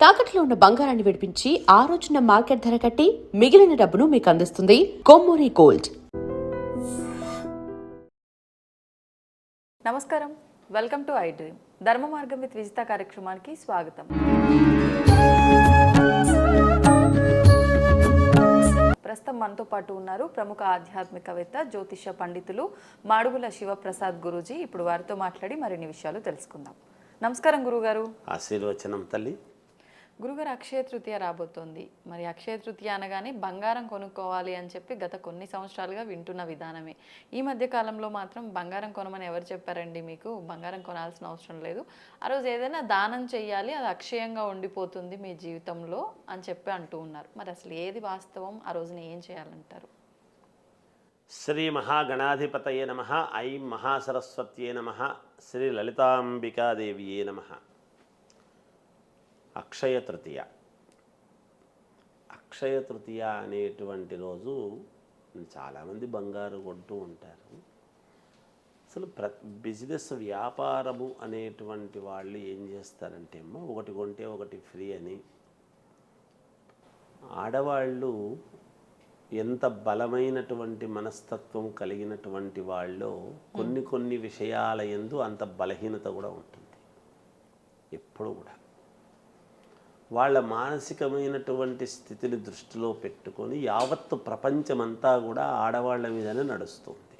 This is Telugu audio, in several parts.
తాకట్లో ఉన్న బంగారాన్ని విడిపించి ఆ రోజున మార్కెట్ ధర కట్టి మిగిలిన డబ్బును మీకు అందిస్తుంది కొమ్మూరి గోల్డ్. నమస్కారం, వెల్కమ్ టు ఐ డ్రీమ్. ధర్మ మార్గం విత్ విజిత కార్యక్రమానికి స్వాగతం. ప్రస్తుతం మనతో పాటు ఉన్నారు ప్రముఖ ఆధ్యాత్మికవేత్త, జ్యోతిష పండితులు మాడుగుల శివప్రసాద్ గురూజీ. ఇప్పుడు వారితో మాట్లాడి మరిన్ని విషయాలు తెలుసుకుందాం. నమస్కారం గురుగారు. ఆశీర్వచనం తల్లి. గురుగారు, అక్షయ తృతీయ రాబోతోంది. మరి అక్షయ తృతీయ అనగానే బంగారం కొనుక్కోవాలి అని చెప్పి గత కొన్ని సంవత్సరాలుగా వింటున్న విధానమే. ఈ మధ్య కాలంలో మాత్రం బంగారం కొనమని ఎవరు చెప్పారండి మీకు? బంగారం కొనాల్సిన అవసరం లేదు, ఆ రోజు ఏదైనా దానం చెయ్యాలి, అది అక్షయంగా ఉండిపోతుంది మీ జీవితంలో అని చెప్పి అంటూ ఉన్నారు. మరి అసలు ఏది వాస్తవం? ఆ రోజున ఏం చేయాలంటారు? శ్రీ మహాగణాధిపతయే నమః. ఐం మహాసరస్వత్యే నమః. శ్రీ లలితాంబికాదేవియే నమః. అక్షయ తృతీయ. అక్షయ తృతీయ అనేటువంటి రోజు చాలామంది బంగారు కొంటూ ఉంటారు. అసలు బిజినెస్ వ్యాపారము అనేటువంటి వాళ్ళు ఏం చేస్తారంటే అమ్మ, ఒకటి కొంటే ఒకటి ఫ్రీ అని. ఆడవాళ్ళు ఎంత బలమైనటువంటి మనస్తత్వం కలిగినటువంటి వాళ్ళు కొన్ని విషయాల యందు అంత బలహీనత కూడా ఉంటుంది. ఎప్పుడు కూడా వాళ్ళ మానసికమైనటువంటి స్థితిని దృష్టిలో పెట్టుకొని యావత్తు ప్రపంచమంతా కూడా ఆడవాళ్ళ మీదనే నడుస్తుంది.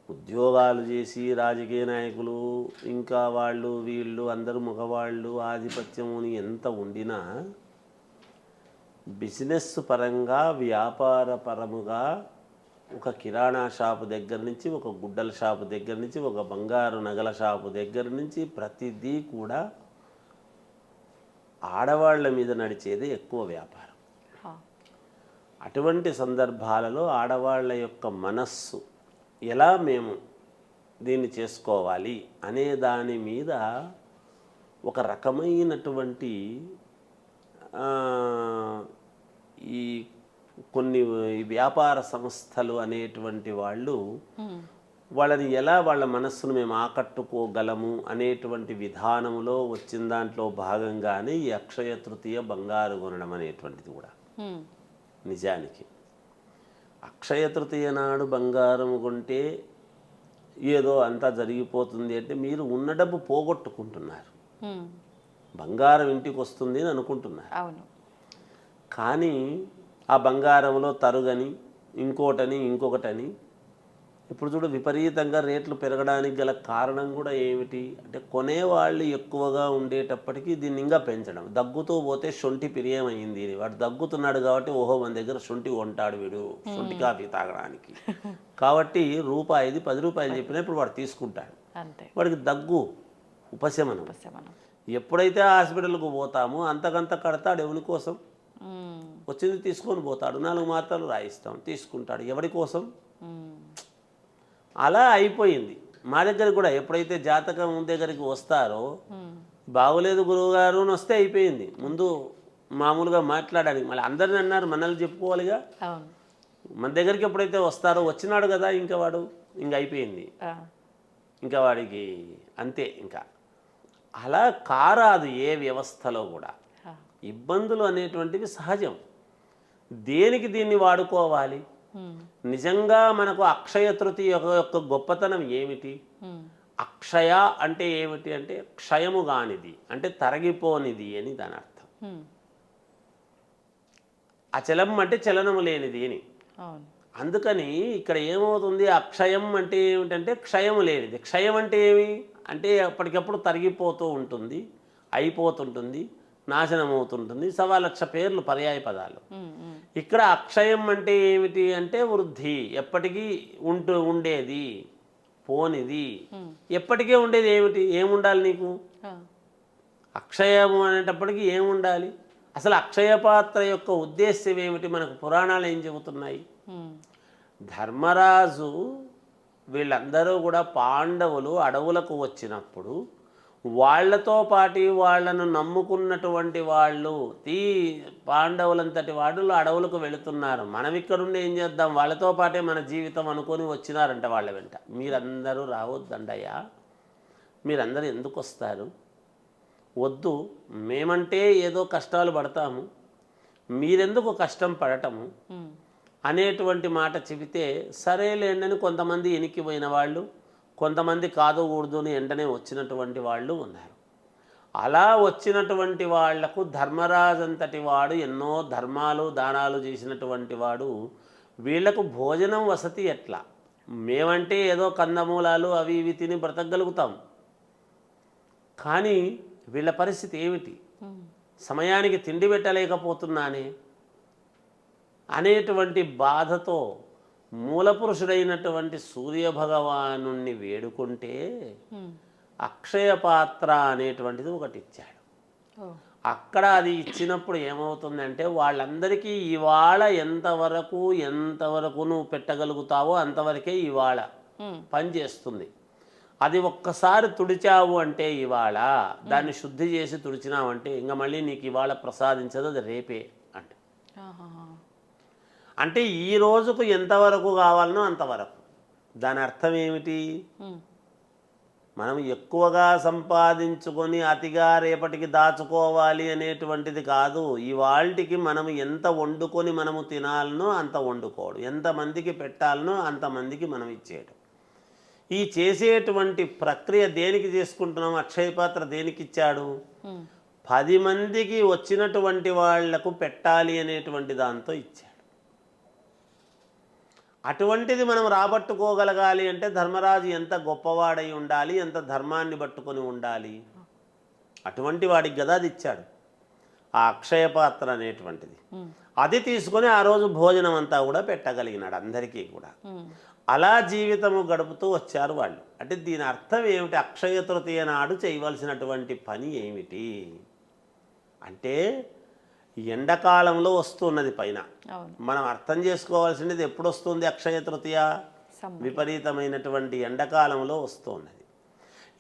ఉద్యోగాలు చేసి రాజకీయ నాయకులు, ఇంకా వాళ్ళు వీళ్ళు అందరూ మగవాళ్ళు ఆధిపత్యముని ఎంత ఉండినా బిజినెస్ పరంగా, వ్యాపార పరముగా, ఒక కిరాణా షాపు దగ్గర నుంచి, ఒక గుడ్డల షాపు దగ్గర నుంచి, ఒక బంగారు నగల షాపు దగ్గర నుంచి ప్రతిదీ కూడా ఆడవాళ్ల మీద నడిచేది ఎక్కువ వ్యాపారం. అటువంటి సందర్భాలలో ఆడవాళ్ల యొక్క మనస్సు ఎలా మేము దీన్ని చేసుకోవాలి అనే దాని మీద ఒక రకమైనటువంటి ఈ కొన్ని వ్యాపార సంస్థలు అనేటువంటి వాళ్ళు వాళ్ళని ఎలా వాళ్ళ మనస్సును మేము ఆకట్టుకోగలము అనేటువంటి విధానంలో వచ్చిన దాంట్లో భాగంగానే ఈ అక్షయ తృతీయ బంగారు కొనడం అనేటువంటిది కూడా. నిజానికి అక్షయ తృతీయ నాడు బంగారం కొంటే ఏదో అంతా జరిగిపోతుంది అంటే మీరు ఉన్న డబ్బు పోగొట్టుకుంటున్నారు. బంగారం ఇంటికి వస్తుంది అని అనుకుంటున్నారు. కానీ ఆ బంగారంలో తరుగని, ఇంకోటని, ఇంకొకటని ఇప్పుడు చూడు విపరీతంగా రేట్లు పెరగడానికి గల కారణం కూడా ఏమిటి అంటే, కొనేవాళ్ళు ఎక్కువగా ఉండేటప్పటికీ దీన్ని ఇంకా పెంచడం. దగ్గుతూ పోతే శొంఠి పిరియమైంది, వాడు దగ్గుతున్నాడు కాబట్టి ఓహో మన దగ్గర శొంఠి కొంటాడు వీడు శొంఠి కాఫీ తాగడానికి, కాబట్టి రూపాయిది 10 రూపాయలు చెప్పినా ఇప్పుడు వాడు తీసుకుంటాడు. వాడికి దగ్గు ఉపశమనం. ఎప్పుడైతే హాస్పిటల్కు పోతామో అంతకంత కడతాడు. ఎవరి కోసం? వచ్చింది తీసుకొని పోతాడు, 4 మాత్రలు రాయిస్తాం, తీసుకుంటాడు. ఎవరి కోసం? అలా అయిపోయింది. మా దగ్గర కూడా ఎప్పుడైతే జాతకం దగ్గరికి వస్తారో, బాగోలేదు గురువుగారు అని వస్తే అయిపోయింది. ముందు మామూలుగా మాట్లాడానికి మళ్ళీ అందరిని అన్నారు, మనల్ని చెప్పుకోవాలిగా. మన దగ్గరికి ఎప్పుడైతే వస్తారో, వచ్చినాడు కదా ఇంకా వాడు ఇంక అయిపోయింది, ఇంకా వాడికి అంతే. ఇంకా అలా కారాదు ఏ వ్యవస్థలో కూడా. ఇబ్బందులు అనేటువంటివి సహజం. దేనికి దీన్ని వాడుకోవాలి? నిజంగా మనకు అక్షయ తృతీయ యొక్క గొప్పతనం ఏమిటి? అక్షయ అంటే ఏమిటి అంటే క్షయము కానిది, అంటే తరగిపోనిది అని దాని అర్థం. అచలం అంటే చలనము లేనిది అని. అందుకని ఇక్కడ ఏమవుతుంది, అక్షయం అంటే ఏమిటంటే క్షయము లేనిది. క్షయం అంటే ఏమి అంటే అప్పటికప్పుడు తరిగిపోతూ ఉంటుంది, అయిపోతుంటుంది, నాశనం అవుతుంటుంది. 1,00,000 పేర్లు పర్యాయ పదాలు. ఇక్కడ అక్షయం అంటే ఏమిటి అంటే వృద్ధి, ఎప్పటికీ ఉండేది, పోనిది. ఎప్పటికే ఉండేది ఏమిటి? ఏముండాలి నీకు? అక్షయము అనేటప్పటికీ ఏముండాలి? అసలు అక్షయ పాత్ర యొక్క ఉద్దేశ్యం ఏమిటి? మనకు పురాణాలు ఏం చెబుతున్నాయి? ధర్మరాజు వీళ్ళందరూ కూడా పాండవులు అడవులకు వచ్చినప్పుడు వాళ్లతో పాటు వాళ్ళను నమ్ముకున్నటువంటి వాళ్ళు పాండవులంతటి వాళ్ళు అడవులకు వెళుతున్నారు. మనం ఇక్కడుండి ఏం చేద్దాం, వాళ్ళతో పాటే మన జీవితం అనుకొని వచ్చినారంట వాళ్ళ వెంట. మీరందరూ రావద్దండయ్యా, మీరందరూ ఎందుకు వస్తారు? వద్దు, మేమంటే ఏదో కష్టాలు పడతాము, మీరెందుకు కష్టం పడటము అనేటువంటి మాట చెబితే సరేలేండని కొంతమంది ఎనికిపోయిన వాళ్ళు, కొంతమంది కాదకూడదు అని వెంటనే వచ్చినటువంటి వాళ్ళు ఉన్నారు. అలా వచ్చినటువంటి వాళ్లకు ధర్మరాజు అంతటి వాడు ఎన్నో ధర్మాలు దానాలు చేసినటువంటి వాడు వీళ్లకు భోజనం వసతి ఎట్లా? మేమంటే ఏదో కందమూలాలు అవి ఇవి తిని బ్రతకగలుగుతాం, కానీ వీళ్ళ పరిస్థితి ఏమిటి? సమయానికి తిండి పెట్టలేకపోతున్నానే అనేటువంటి బాధతో మూలపురుషుడైనటువంటి సూర్యభగవాను వేడుకుంటే అక్షయ పాత్ర అనేటువంటిది ఒకటి ఇచ్చాడు. అక్కడ అది ఇచ్చినప్పుడు ఏమవుతుందంటే వాళ్ళందరికీ ఇవాళ ఎంతవరకు నువ్వు పెట్టగలుగుతావో అంతవరకే ఇవాళ పని చేస్తుంది. అది ఒక్కసారి తుడిచావు అంటే ఇవాళ దాన్ని శుద్ధి చేసి తుడిచినావంటే ఇంకా మళ్ళీ నీకు ఇవాళ ప్రసాదించదు, అది రేపే అంటే. అంటే ఈ రోజుకు ఎంతవరకు కావాలనో అంతవరకు. దాని అర్థం ఏమిటి? మనం ఎక్కువగా సంపాదించుకొని అతిగా రేపటికి దాచుకోవాలి అనేటువంటిది కాదు. ఇవాళకి మనం ఎంత వండుకొని మనము తినాలనో అంత వండుకోవడం, ఎంతమందికి పెట్టాలనో అంతమందికి మనం ఇచ్చేయడం. ఈ చేసేటువంటి ప్రక్రియ దేనికి చేసుకుంటున్నాం? అక్షయపాత్ర దేనికి ఇచ్చాడు? 10 మందికి వచ్చినటువంటి వాళ్లకు పెట్టాలి అనేటువంటి దాంతో ఇచ్చాడు. అటువంటిది మనం రాబట్టుకోగలగాలి అంటే ధర్మరాజు ఎంత గొప్పవాడై ఉండాలి, ఎంత ధర్మాన్ని పట్టుకొని ఉండాలి. అటువంటి వాడికి కదా అది ఇచ్చాడు, ఆ అక్షయపాత్ర అనేటువంటిది. అది తీసుకొని ఆ రోజు భోజనం అంతా కూడా పెట్టగలిగినాడు అందరికీ కూడా. అలా జీవితము గడుపుతూ వచ్చారు వాళ్ళు. అంటే దీని అర్థం ఏమిటి? అక్షయ తృతీయ నాడు చేయవలసినటువంటి పని ఏమిటి అంటే ఎండాకాలంలో వస్తున్నది పైన. మనం అర్థం చేసుకోవాల్సినది ఎప్పుడు వస్తుంది? అక్షయ తృతీయ విపరీతమైనటువంటి ఎండాకాలంలో వస్తున్నది.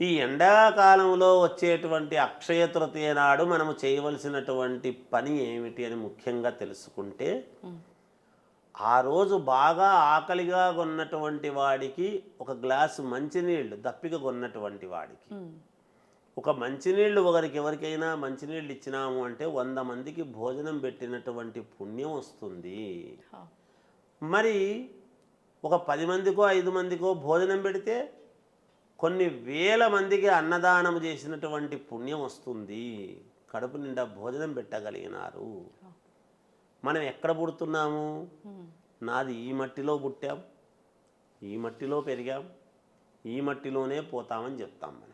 ఈ ఎండాకాలంలో వచ్చేటువంటి అక్షయ తృతీయ నాడు మనము చేయవలసినటువంటి పని ఏమిటి అని ముఖ్యంగా తెలుసుకుంటే, ఆ రోజు బాగా ఆకలిగా కొన్నటువంటి వాడికి ఒక గ్లాసు మంచినీళ్ళు, దప్పిక కొన్నటువంటి వాడికి ఒక మంచినీళ్ళు ఎవరికైనా మంచినీళ్ళు ఇచ్చినాము అంటే 100 మందికి భోజనం పెట్టినటువంటి పుణ్యం వస్తుంది. మరి ఒక 10 మందికో 5 మందికో భోజనం పెడితే కొన్ని వేల మందికి అన్నదానం చేసినటువంటి పుణ్యం వస్తుంది. కడుపు నిండా భోజనం పెట్టగలిగినారు. మనం ఎక్కడ పుడుతున్నాము? నాది ఈ మట్టిలో పుట్టాం, ఈ మట్టిలో పెరిగాం, ఈ మట్టిలోనే పోతామని చెప్తాం మనం.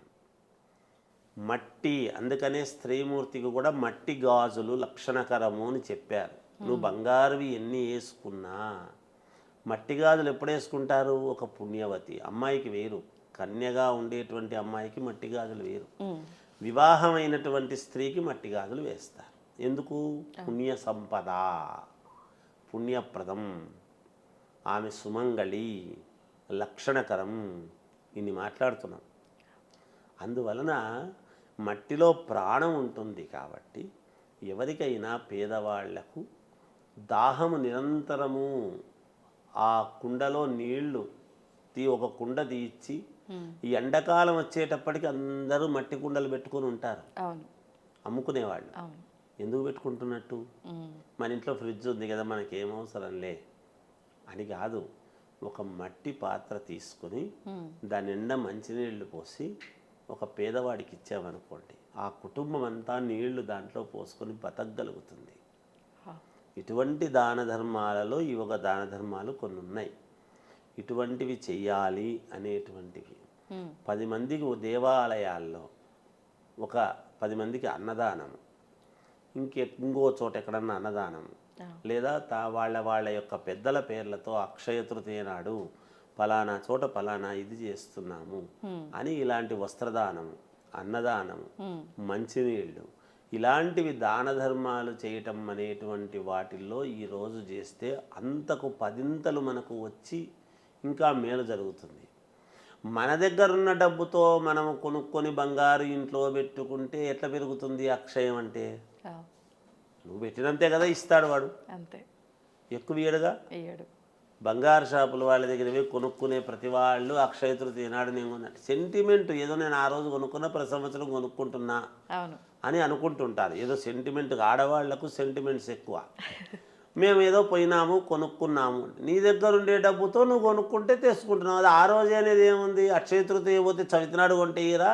మట్టి, అందుకనే స్త్రీమూర్తికి కూడా మట్టి గాజులు లక్షణకరము అని చెప్పారు. నువ్వు బంగారువి ఎన్ని వేసుకున్నా మట్టి గాజులు ఎప్పుడు వేసుకుంటారు? ఒక పుణ్యవతి అమ్మాయికి వేరు, కన్యగా ఉండేటువంటి అమ్మాయికి మట్టి గాజులు వేరు, వివాహమైనటువంటి స్త్రీకి మట్టి గాజులు వేస్తారు. ఎందుకు? పుణ్య సంపద, పుణ్యప్రదం, ఆమె సుమంగళి, లక్షణకరం, ఇన్ని మాట్లాడుతున్నాం. అందువలన మట్టిలో ప్రాణం ఉంటుంది కాబట్టి ఎవరికైనా పేదవాళ్లకు దాహము నిరంతరము ఆ కుండలో నీళ్లు ఒక కుండ తీయించి, ఈ ఎండాకాలం వచ్చేటప్పటికి అందరూ మట్టి కుండలు పెట్టుకొని ఉంటారు అమ్ముకునేవాళ్ళు. ఎందుకు పెట్టుకుంటున్నట్టు? మన ఇంట్లో ఫ్రిడ్జ్ ఉంది కదా, మనకేం అవసరంలే అని కాదు. ఒక మట్టి పాత్ర తీసుకొని దాని నిండా మంచినీళ్ళు పోసి ఒక పేదవాడికి ఇచ్చామనుకోండి, ఆ కుటుంబం అంతా నీళ్లు దాంట్లో పోసుకొని బతకగలుగుతుంది. ఇటువంటి దాన ధర్మాలలో ఈ ఒక దాన ధర్మాలు కొన్ని ఉన్నాయి. ఇటువంటివి చెయ్యాలి అనేటువంటివి. 10 మందికి దేవాలయాల్లో ఒక 10 మందికి అన్నదానం, ఇంకో చోట ఎక్కడన్నా అన్నదానం, లేదా వాళ్ళ యొక్క పెద్దల పేర్లతో అక్షయ తృతీయ నాడు ఫలానా చోట ఫలానా ఇది చేస్తున్నాము అని ఇలాంటి వస్త్రదానము, అన్నదానము, మంచినీళ్ళు, ఇలాంటివి దాన ధర్మాలు చేయటం అనేటువంటి వాటిల్లో ఈరోజు చేస్తే అంతకు 10 మనకు వచ్చి ఇంకా మేలు జరుగుతుంది. మన దగ్గర ఉన్న డబ్బుతో మనం కొనుక్కొని బంగారు ఇంట్లో పెట్టుకుంటే ఎట్లా పెరుగుతుంది అక్షయం అంటే? నువ్వు పెట్టినంతే కదా ఇస్తాడు వాడు, అంతే, ఎక్కువ ఇయ్యడుగా. బంగారు షాపుల వాళ్ళ దగ్గరవి కొనుక్కునే ప్రతి వాళ్ళు అక్షయ తృతీయ నాడు నేను సెంటిమెంట్, ఏదో నేను ఆ రోజు కొనుక్కున్నా ప్రతి సంవత్సరం కొనుక్కుంటున్నా అని అనుకుంటుంటారు. ఏదో సెంటిమెంట్, ఆడవాళ్లకు సెంటిమెంట్స్ ఎక్కువ. మేము ఏదో పోయినాము కొనుక్కున్నాము, నీ దగ్గర ఉండే డబ్బుతో నువ్వు కొనుక్కుంటే తెచ్చుకుంటున్నావు. అది ఆ రోజే అనేది ఏముంది? అక్షయ తృతీయ పోతే చవితినాడు కొంటే ఇరా?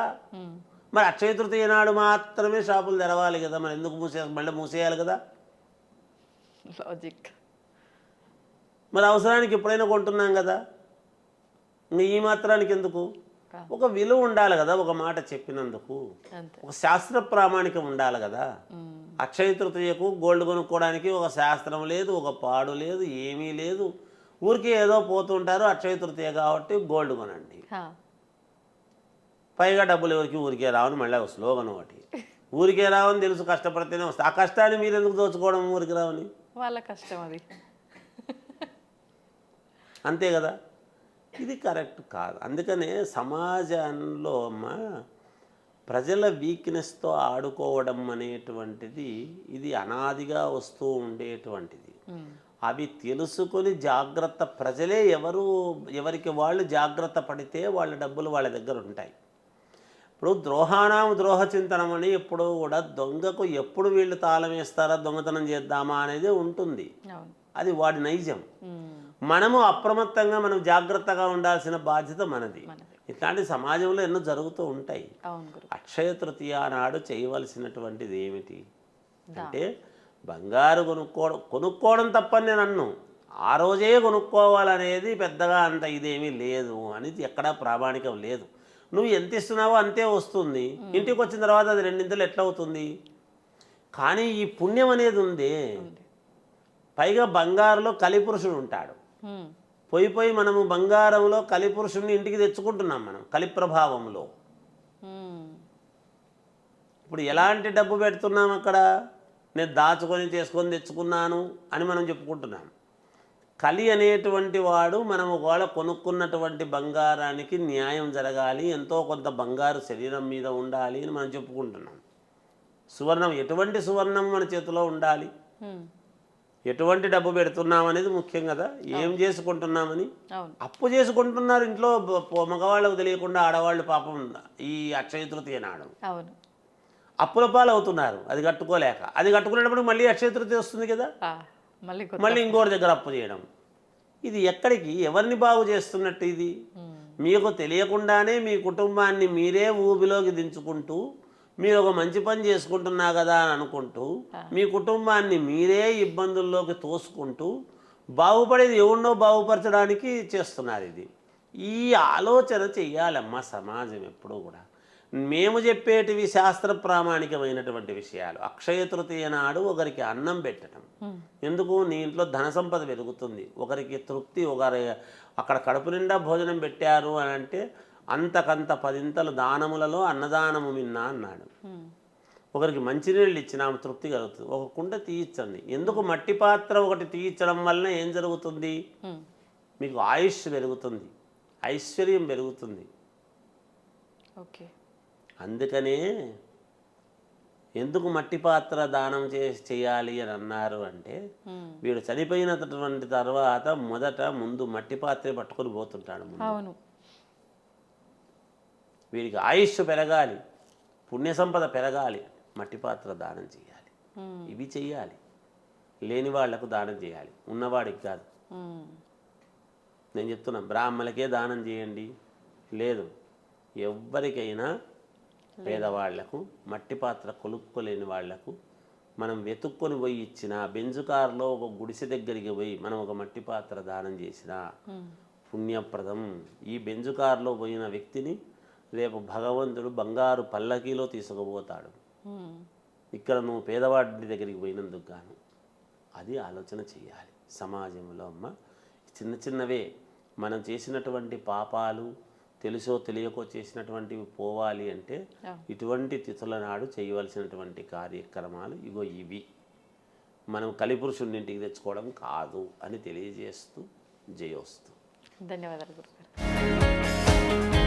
మరి అక్షయ తృతీయ నాడు మాత్రమే షాపులు తెరవాలి కదా, మరి ఎందుకు మళ్ళీ మూసేయాలి కదా? లాజిక్. మరి అవసరానికి ఎప్పుడైనా కొంటున్నాం కదా, ఈ మాత్రానికి ఎందుకు? ఒక విలువ ఉండాలి కదా ఒక మాట చెప్పినందుకు, ఒక శాస్త్ర ప్రామాణికం ఉండాలి కదా. అక్షయ తృతీయకు గోల్డ్ కొనుక్కోవడానికి ఒక శాస్త్రం లేదు, ఒక పాడు లేదు, ఏమీ లేదు. ఊరికే ఏదో పోతుంటారు, అక్షయ తృతీయ కాబట్టి గోల్డ్ కొనండి. పైగా డబ్బులు ఎవరికి ఊరికే రావని మళ్ళీ ఒక స్లోగన్ ఒకటి. ఊరికే రావని తెలుసు, కష్టపడితేనే వస్తుంది. ఆ కష్టాన్ని మీరు ఎందుకు దోచుకోవడం? ఊరికి రావని వాళ్ళ కష్టం అది, అంతే కదా. ఇది కరెక్ట్ కాదు. అందుకనే సమాజంలో ప్రజల వీక్నెస్తో ఆడుకోవడం అనేటువంటిది ఇది అనాదిగా వస్తూ ఉండేటువంటిది. అవి తెలుసుకొని జాగ్రత్త, ప్రజలే ఎవరికి వాళ్ళు జాగ్రత్త పడితే వాళ్ళ డబ్బులు వాళ్ళ దగ్గర ఉంటాయి. ఇప్పుడు ద్రోహానాం ద్రోహ చింతనం అని ఎప్పుడు కూడా దొంగకు ఎప్పుడు వీళ్ళు తాళం వేస్తారా, దొంగతనం చేద్దామా అనేది ఉంటుంది. అది వాడి నైజం. మనము అప్రమత్తంగా మనం జాగ్రత్తగా ఉండాల్సిన బాధ్యత మనది. ఇట్లాంటి సమాజంలో ఎన్నో జరుగుతూ ఉంటాయి. అక్షయ తృతీయ నాడు చేయవలసినటువంటిది ఏమిటి అంటే, బంగారు కొనుక్కోవడం తప్పని నేను అన్ను. ఆ రోజే కొనుక్కోవాలనేది పెద్దగా అంత ఇదేమీ లేదు అని ఎక్కడా ప్రామాణికం లేదు. నువ్వు ఎంత ఇస్తున్నావో అంతే వస్తుంది. ఇంటికి వచ్చిన తర్వాత అది రెండింతలు ఎట్లా అవుతుంది? కానీ ఈ పుణ్యం అనేది ఉంది. పైగా బంగారులో కలిపురుషుడు ఉంటాడు. పోయి మనము బంగారంలో కలిపురుషుడిని ఇంటికి తెచ్చుకుంటున్నాం మనం, కలి ప్రభావంలో. ఇప్పుడు ఎలాంటి డబ్బు పెడుతున్నాం అక్కడ? నేను దాచుకొని చేసుకొని తెచ్చుకున్నాను అని మనం చెప్పుకుంటున్నాం. కలి అనేటువంటి వాడు మనం ఒకవేళ కొనుక్కున్నటువంటి బంగారానికి న్యాయం జరగాలి, ఎంతో కొంత బంగారు శరీరం మీద ఉండాలి అని మనం చెప్పుకుంటున్నాం. సువర్ణం, ఎటువంటి సువర్ణం మన చేతిలో ఉండాలి, ఎటువంటి డబ్బు పెడుతున్నాం అనేది ముఖ్యం కదా. ఏం చేసుకుంటున్నామని అప్పు చేసుకుంటున్నారు ఇంట్లో మగవాళ్ళకు తెలియకుండా ఆడవాళ్ళు పాపం ఈ అక్షయ తృతీయ నాడు అప్పుల పాలు అవుతున్నారు. అది కట్టుకోలేక, అది కట్టుకునేటప్పుడు మళ్ళీ అక్షయ తృతీయ వస్తుంది కదా, మళ్ళీ ఇంకోటి దగ్గర అప్పు చేయడం. ఇది ఎక్కడికి, ఎవరిని బాగు చేస్తున్నట్టు? ఇది మీకు తెలియకుండానే మీ కుటుంబాన్ని మీరే ఊబిలోకి దించుకుంటూ, మీరు ఒక మంచి పని చేసుకుంటున్నా కదా అని అనుకుంటూ మీ కుటుంబాన్ని మీరే ఇబ్బందుల్లోకి తోసుకుంటూ బాగుపడేది ఎవరినో బాగుపరచడానికి చేస్తున్నారు. ఇది ఈ ఆలోచన చెయ్యాలమ్మా సమాజం ఎప్పుడూ కూడా. మేము చెప్పేటివి శాస్త్ర ప్రామాణికమైనటువంటి విషయాలు. అక్షయ తృతీయ నాడు ఒకరికి అన్నం పెట్టడం ఎందుకు? నీ ఇంట్లో ధన సంపద పెరుగుతుంది, ఒకరికి తృప్తి, ఒకరి అక్కడ కడుపు నిండా భోజనం పెట్టారు అని అంటే అంతకంత 10 దానములలో అన్నదానము మిన్నా అన్నాడు. ఒకరికి మంచినీళ్ళు ఇచ్చినాము, తృప్తి కలుగుతుంది. ఒక కుండ తీయించండి. ఎందుకు? మట్టి పాత్ర ఒకటి తీయించడం వలన ఏం జరుగుతుంది? మీకు ఆయుష్ పెరుగుతుంది, ఐశ్వర్యం పెరుగుతుంది. అందుకనే ఎందుకు మట్టి పాత్ర దానం చేయాలి అని అన్నారు అంటే, వీడు చనిపోయినటువంటి తర్వాత ముందు మట్టి పాత్రే పట్టుకొని పోతుంటాడు. వీడికి ఆయుష్ పెరగాలి, పుణ్య సంపద పెరగాలి, మట్టి పాత్ర దానం చేయాలి. ఇవి చెయ్యాలి. లేని వాళ్లకు దానం చేయాలి, ఉన్నవాడికి కాదు. నేను చెప్తున్నా, బ్రాహ్మణులకే దానం చేయండి, లేదు ఎవ్వరికైనా పేదవాళ్లకు, మట్టి పాత్ర కొనుక్కోలేని వాళ్లకు మనం వెతుక్కొని పోయి ఇచ్చిన, బెంజు కారులో ఒక గుడిసె దగ్గరికి పోయి మనం ఒక మట్టి పాత్ర దానం చేసిన పుణ్యప్రదం. ఈ బెంజు కారులో పోయిన వ్యక్తిని రేపు భగవంతుడు బంగారు పల్లకీలో తీసుకుపోతాడు. ఇక్కడ నువ్వు పేదవాడి దగ్గరికి పోయినందుకు గాను. అది ఆలోచన చేయాలి సమాజంలో. అమ్మ, చిన్న చిన్నవే మనం చేసినటువంటి పాపాలు తెలుసో తెలియకో చేసినటువంటివి పోవాలి అంటే ఇటువంటి తిథుల నాడు చేయవలసినటువంటి కార్యక్రమాలు ఇవి. మనం కలిపురుషుని ఇంటికి తెచ్చుకోవడం కాదు అని తెలియజేస్తూ జయోస్తు. ధన్యవాదాలు గురుగారు.